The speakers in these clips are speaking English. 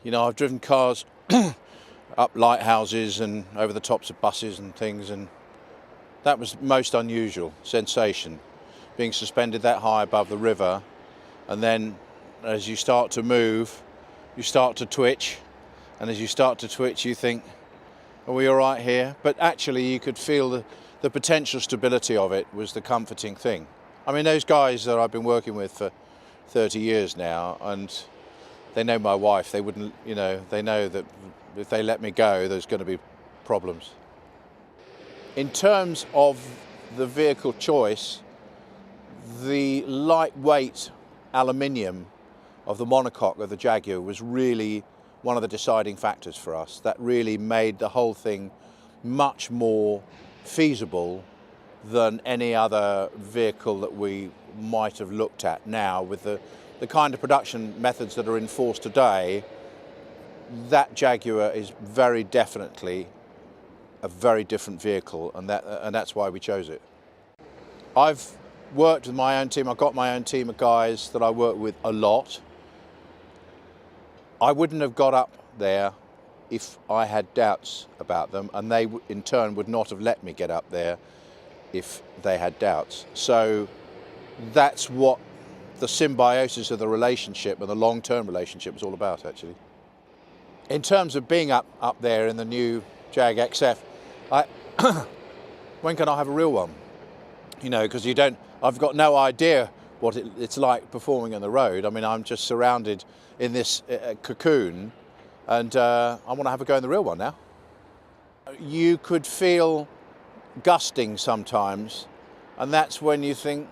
You know, I've driven cars up lighthouses and over the tops of buses and things, and that was most unusual sensation, being suspended that high above the river, and then as you start to move, you start to twitch, and as you start to twitch you think, are we all right here? But actually you could feel the potential stability of it was the comforting thing. I mean, those guys that I've been working with for 30 years now, and they know my wife, they wouldn't, you know, they know that if they let me go, there's going to be problems. In terms of the vehicle choice, the lightweight aluminium of the monocoque of the Jaguar was really one of the deciding factors for us. That really made the whole thing much more feasible than any other vehicle that we might have looked at now. With the kind of production methods that are in force today, that Jaguar is very definitely a very different vehicle, and that's why we chose it. I've worked with my own team. I've got my own team of guys that I work with a lot. I wouldn't have got up there if I had doubts about them, and they in turn would not have let me get up there if they had doubts. So that's what the symbiosis of the relationship and the long-term relationship is all about, actually. In terms of being up there in the new Jag XF, when can I have a real one? You know, because I've got no idea what it's like performing on the road. I mean, I'm just surrounded in this cocoon, and I want to have a go in the real one now. You could feel gusting sometimes, and that's when you think,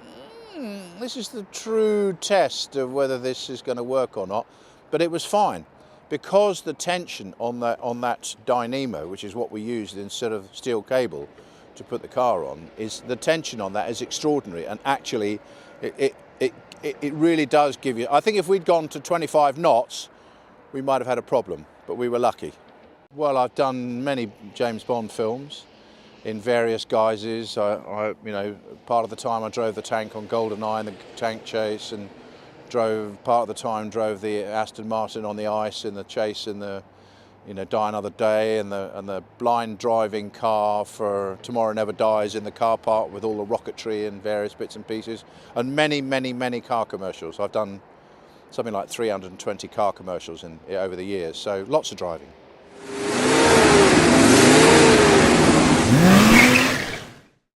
this is the true test of whether this is going to work or not. But it was fine, because the tension on that dynamo, which is what we used instead of steel cable to put the car on, is the tension on that is extraordinary, and actually it really does give you. I think if we'd gone to 25 knots, we might have had a problem, but we were lucky. Well, I've done many James Bond films in various guises. You know, part of the time I drove the tank on GoldenEye and the tank chase, and part of the time drove the Aston Martin on the ice in the chase in the, you know, Die Another Day, and the blind driving car for Tomorrow Never Dies in the car park with all the rocketry and various bits and pieces, and many car commercials. I've done something like 320 car commercials over the years, so lots of driving.